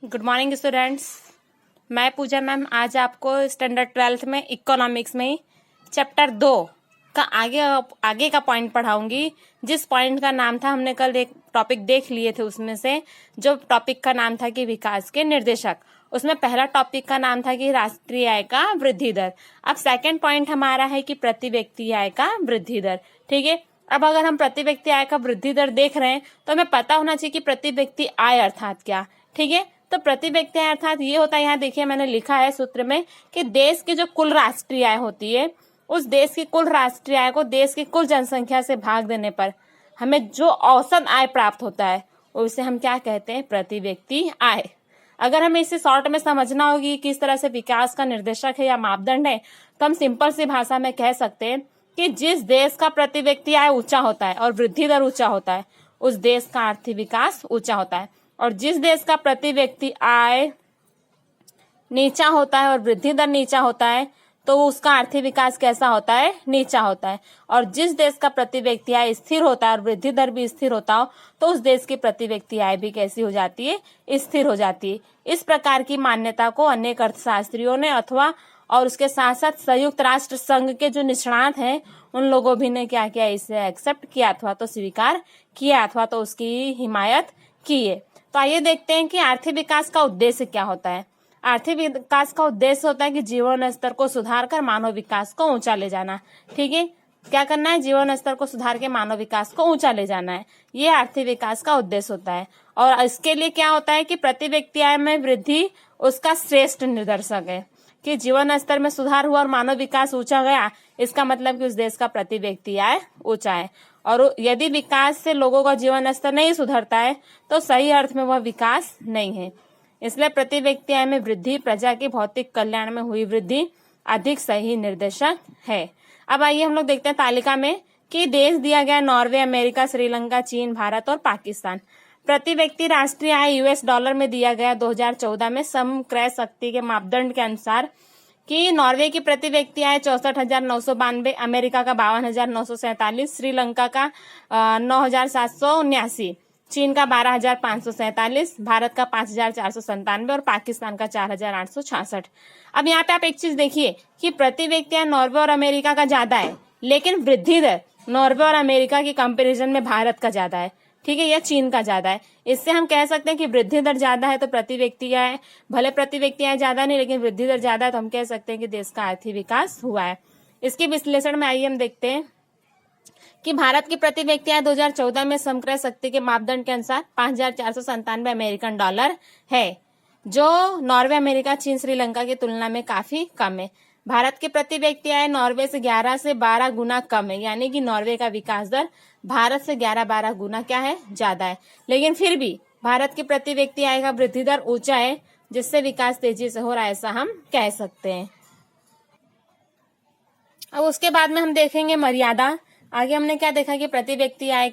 Good morning students. मैं पूजा ma'am आज आपको स्टैंडर्ड 12th में इकोनॉमिक्स में चैप्टर 2 का आगे का पॉइंट पढ़ाऊंगी। जिस पॉइंट का नाम था, हमने कल एक टॉपिक देख लिए थे, उसमें से जो टॉपिक का नाम था कि विकास के निर्देशक, उसमें पहला टॉपिक का नाम था कि राष्ट्रीय आय का वृद्धि दर। अब सेकंड पॉइंट हमारा है कि प्रति व्यक्ति आय का वृद्धि दर। ठीक है, अब अगर हम प्रति व्यक्ति आय का वृद्धि दर देख रहे हैं तो हमें पता होना चाहिए कि प्रति व्यक्ति आय अर्थात क्या। ठीक है, तो प्रति व्यक्ति आय अर्थात ये होता है, यहाँ देखिए मैंने लिखा है सूत्र में कि देश की जो कुल राष्ट्रीय आय होती है, उस देश की कुल राष्ट्रीय आय को देश की कुल जनसंख्या से भाग देने पर हमें जो औसत आय प्राप्त होता है उसे हम क्या कहते हैं, प्रति व्यक्ति आय। अगर हमें इसे शॉर्ट में समझना होगी किस तरह से विकास का निर्देशक है या मापदंड है, तो हम सिंपल सी भाषा में कह सकते हैं कि जिस देश का प्रति व्यक्ति आय ऊंचा होता है और वृद्धि दर ऊंचा होता है, उस देश का आर्थिक विकास ऊंचा होता है। और जिस देश का प्रति व्यक्ति आय नीचा होता है और वृद्धि दर नीचा होता है, तो उसका आर्थिक विकास कैसा होता है, नीचा होता है। और जिस देश का प्रति व्यक्ति आय स्थिर होता है और वृद्धि दर भी स्थिर होता हो, तो उस देश की प्रति व्यक्ति आय भी कैसी हो जाती है, स्थिर हो जाती है। इस प्रकार की मान्यता को अनेक अर्थशास्त्रियों ने अथवा और उसके साथ साथ संयुक्त राष्ट्र संघ के जो निष्णात हैं उन लोगों भी ने क्या किया, इसे एक्सेप्ट किया अथवा तो स्वीकार किया अथवा तो उसकी हिमायत की है। तो आइए देखते हैं कि आर्थिक विकास का उद्देश्य क्या होता है। आर्थिक विकास का उद्देश्य होता है कि जीवन स्तर को सुधार कर मानव विकास को ऊंचा ले जाना। ठीक है, क्या करना है, जीवन स्तर को सुधार के मानव विकास को ऊंचा ले जाना है, ये आर्थिक विकास का उद्देश्य होता है। और इसके लिए क्या होता है कि प्रति व्यक्ति आय में वृद्धि उसका श्रेष्ठ निदर्शक है कि जीवन स्तर में सुधार हुआ और मानव विकास ऊंचा गया, इसका मतलब कि उस देश का प्रति व्यक्ति आय ऊंचा है। और यदि विकास से लोगों का जीवन स्तर नहीं सुधरता है तो सही अर्थ में वह विकास नहीं है। इसलिए प्रति व्यक्ति आय में वृद्धि प्रजा के भौतिक कल्याण में हुई वृद्धि अधिक सही निर्देशक है। अब आइए हम लोग देखते हैं तालिका में कि देश दिया गया नॉर्वे, अमेरिका, श्रीलंका, चीन, भारत और पाकिस्तान। प्रति व्यक्ति राष्ट्रीय आय यूएस डॉलर में दिया गया 2014 में सम क्रय शक्ति के मापदंड के अनुसार कि नॉर्वे की प्रति व्यक्ति आय 64,992, अमेरिका का 52,947, श्रीलंका का 9,779, चीन का 12,547, भारत का 5,497 और पाकिस्तान का 4,866। अब यहाँ पे आप एक चीज देखिए कि प्रति व्यक्ति आय नॉर्वे और अमेरिका का ज्यादा है, लेकिन वृद्धि दर नॉर्वे और अमेरिका के कंपैरिजन में भारत का ज्यादा है। ठीक है, या चीन का ज्यादा है। इससे हम कह सकते हैं कि वृद्धि दर ज्यादा है तो प्रति व्यक्ति आय, भले प्रति व्यक्ति आय ज्यादा नहीं लेकिन वृद्धि दर ज्यादा है, तो हम कह सकते हैं कि देश का आर्थिक विकास हुआ है। इसके विश्लेषण में आइए हम देखते हैं कि भारत की प्रति व्यक्ति आय 2014 में समक्रय शक्ति के मापदंड के अनुसार 5,497 अमेरिकन डॉलर है, जो नॉर्वे, अमेरिका, चीन, श्रीलंका की तुलना में काफी कम है। भारत की प्रति व्यक्ति आय नॉर्वे से 11 से 12 गुना कम है, यानी कि नॉर्वे का विकास दर भारत से 11-12 गुना क्या है, ज्यादा है। लेकिन फिर भी भारत की प्रति व्यक्ति आय का वृद्धि दर ऊंचा है, जिससे विकास तेजी से हो रहा है, ऐसा हम कह सकते हैं। अब उसके बाद में हम देखेंगे मर्यादा। आगे हमने क्या देखा कि प्रति व्यक्ति आय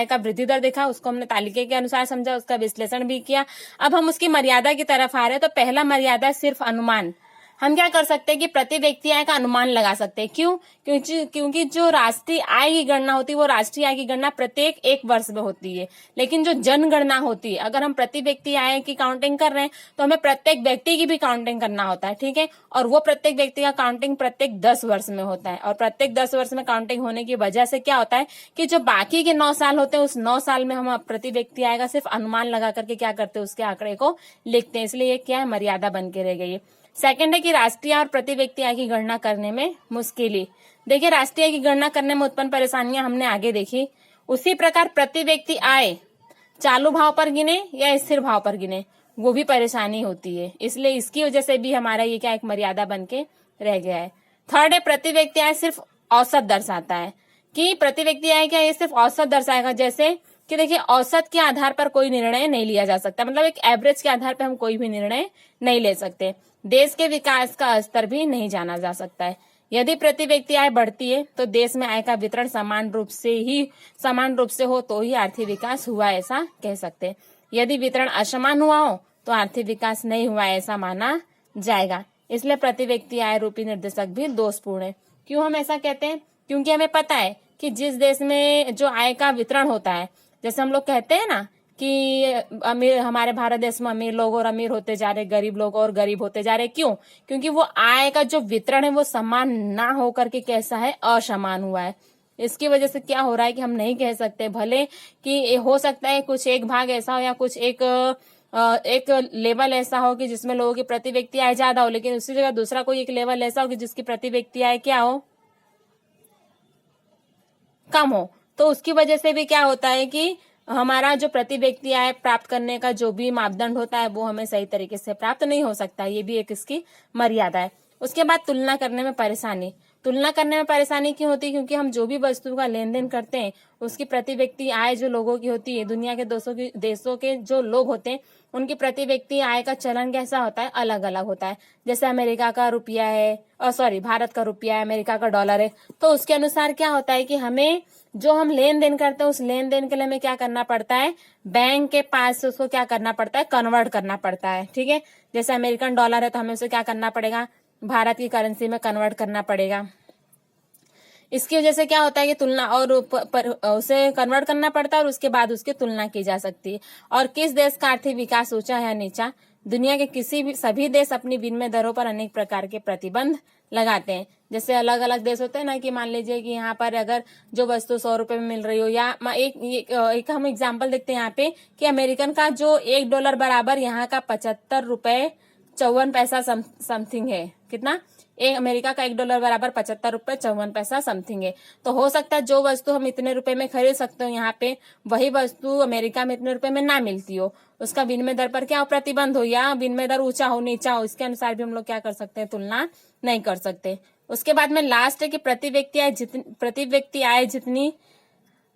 का वृद्धि दर देखा, उसको हमने तालिके के अनुसार समझा, उसका विश्लेषण भी किया। अब हम उसकी मर्यादा की तरफ आ रहे हैं। तो पहला मर्यादा सिर्फ अनुमान। हम क्या कर सकते हैं कि प्रति व्यक्ति आय का अनुमान लगा सकते हैं। क्यों? क्योंकि जो राष्ट्रीय आय की गणना होती है वो राष्ट्रीय आय की गणना प्रत्येक एक वर्ष में होती है, लेकिन जो जनगणना होती है, अगर हम प्रति व्यक्ति आय की काउंटिंग कर रहे हैं तो हमें प्रत्येक व्यक्ति की भी काउंटिंग करना होता है। ठीक है, और वो प्रत्येक व्यक्ति का काउंटिंग प्रत्येक 10 वर्ष में होता है। और प्रत्येक 10 वर्ष में काउंटिंग होने की वजह से क्या होता है कि जो बाकी के 9 साल होते हैं, उस 9 साल में हम प्रति व्यक्ति आय का सिर्फ अनुमान लगा करके क्या करते हैं, उसके आंकड़े को लिखते हैं। इसलिए ये क्या है, मर्यादा बन के रह गई है। सेकंड है कि राष्ट्रीय और प्रति व्यक्ति आय की गणना करने में मुश्किल। देखिए, राष्ट्रीय आय की गणना करने में उत्पन्न परेशानियां हमने आगे देखी। उसी प्रकार प्रति व्यक्ति आय चालू भाव पर गिने या स्थिर भाव पर गिने, वो भी परेशानी होती है। इसलिए इसकी वजह से भी हमारा ये क्या एक मर्यादा बन के रह गया है। थर्ड है प्रति व्यक्ति आय सिर्फ औसत दर्शाता है कि प्रति व्यक्ति आय क्या, ये सिर्फ औसत दर्शाएगा। जैसे कि देखिए, औसत के आधार पर कोई निर्णय नहीं लिया जा सकता, मतलब एक एवरेज के आधार पर हम कोई भी निर्णय नहीं ले सकते। देश के विकास का स्तर भी नहीं जाना जा सकता है। यदि प्रति व्यक्ति आय बढ़ती है तो देश में आय का वितरण समान रूप से हो तो ही आर्थिक विकास हुआ, ऐसा कह सकते हैं। यदि वितरण असमान हुआ हो तो आर्थिक विकास नहीं हुआ, ऐसा माना जाएगा। इसलिए प्रति व्यक्ति आय रूपी निर्देशक भी दोषपूर्ण है। क्यों हम ऐसा कहते हैं? क्योंकि हमें पता है कि जिस देश में जो आय का वितरण होता है, जैसे हम लोग कहते हैं ना कि अमीर, हमारे भारत देश में अमीर लोग और अमीर होते जा रहे, गरीब लोग और गरीब होते जा रहे। क्यों? क्योंकि वो आय का जो वितरण है वो समान ना होकर के कैसा है, असमान हुआ है। इसकी वजह से क्या हो रहा है कि हम नहीं कह सकते, भले कि हो सकता है कुछ एक भाग ऐसा हो या कुछ एक लेवल ऐसा हो कि जिसमें लोगों की प्रति व्यक्ति आय ज्यादा हो, लेकिन उसी जगह दूसरा कोई एक लेवल ऐसा हो कि जिसकी प्रति व्यक्ति आय क्या हो, कम हो। तो उसकी वजह से भी क्या होता है कि हमारा जो प्रति व्यक्ति आय प्राप्त करने का जो भी मापदंड होता है वो हमें सही तरीके से प्राप्त नहीं हो सकता। ये भी एक इसकी मर्यादा है। उसके बाद तुलना करने में परेशानी। तुलना करने में परेशानी क्यों होती है? क्योंकि हम जो भी वस्तु का लेन देन करते हैं उसकी प्रति व्यक्ति आय जो लोगों की होती है, दुनिया के देशों के जो लोग होते हैं उनकी प्रति व्यक्ति आय का चलन कैसा होता है, अलग अलग होता है। जैसे अमेरिका का रुपया है, भारत का रुपया है, अमेरिका का डॉलर है, तो उसके अनुसार क्या होता है कि हमें जो हम लेन देन करते हैं उस लेन देन के लिए हमें क्या करना पड़ता है, बैंक के पास से उसको क्या करना पड़ता है, कन्वर्ट करना पड़ता है। ठीक है, जैसे अमेरिकन डॉलर है तो हमें उसे क्या करना पड़ेगा, भारत की करेंसी में कन्वर्ट करना पड़ेगा। इसकी वजह से क्या होता है कि तुलना और उसे कन्वर्ट करना पड़ता है और उसके बाद उसकी तुलना की जा सकती है। और किस देश का आर्थिक विकास ऊंचा है या नीचा? दुनिया के सभी देश अपनी विनिमय दरों पर अनेक प्रकार के प्रतिबंध लगाते हैं। जैसे अलग अलग देश होते हैं ना, कि मान लीजिए कि यहाँ पर अगर जो वस्तु 100 रुपए में मिल रही हो, या एक हम एग्जाम्पल देखते हैं यहाँ पे कि अमेरिकन का जो $1 बराबर यहाँ का 75 रुपए 54 पैसा समथिंग है। कितना? अमेरिका का $1 बराबर 75 रुपए 54 पैसा समथिंग है। तो हो सकता है जो वस्तु हम इतने रुपए में खरीद सकते हो यहाँ पे, वही वस्तु अमेरिका में इतने रुपए में ना मिलती हो। उसका विनिमय दर पर क्या हो, प्रतिबंध हो, या विनिमय दर ऊंचा हो नीचा हो, इसके अनुसार भी हम लोग क्या कर सकते हैं, तुलना नहीं कर सकते। उसके बाद में लास्ट है कि प्रति व्यक्ति आय जितनी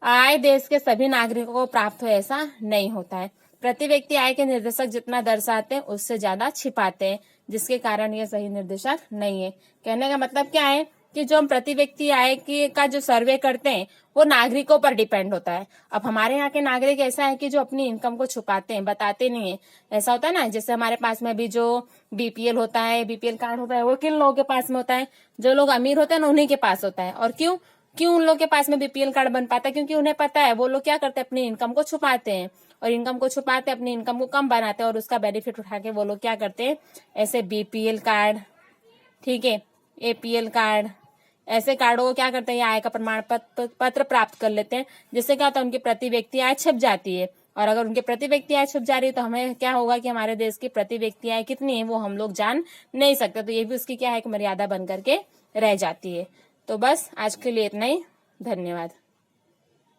आय देश के सभी नागरिकों को प्राप्त हो ऐसा नहीं होता है। प्रति व्यक्ति आय के निर्देशक जितना दर्शाते हैं उससे ज्यादा छिपाते हैं, जिसके कारण ये सही निर्देशक नहीं है। कहने का मतलब क्या है कि जो हम प्रति व्यक्ति आय का जो सर्वे करते हैं वो नागरिकों पर डिपेंड होता है। अब हमारे यहाँ के नागरिक ऐसा है कि जो अपनी इनकम को छुपाते हैं, बताते नहीं है। ऐसा होता है ना, जैसे हमारे पास में भी जो बीपीएल होता है, बीपीएल कार्ड होता है, वो किन लोगों के पास में होता है? जो लोग अमीर होते हैं ना उन्हीं के पास होता है। और क्यों उन लोगों के पास में बीपीएल कार्ड बन पाता है? क्योंकि उन्हें पता है, वो लोग क्या करते हैं, अपनी इनकम को छुपाते हैं, और इनकम को छुपाते अपनी इनकम को कम बनाते हैं, और उसका बेनिफिट उठा के वो लोग क्या करते हैं, ऐसे बीपीएल कार्ड, ठीक है, एपीएल कार्ड, ऐसे कार्डों को क्या करते हैं, आय का प्रमाण पत्र प्राप्त कर लेते हैं। जिससे क्या होता है, उनकी प्रति व्यक्ति आय छिप जाती है। और अगर उनके प्रति व्यक्ति आय छिप जा रही है तो हमें क्या होगा कि हमारे देश की प्रति व्यक्ति आय कितनी है वो हम लोग जान नहीं सकते। तो ये भी उसकी क्या है, एक मर्यादा बन करके रह जाती है। तो बस आज के लिए इतना ही। धन्यवाद।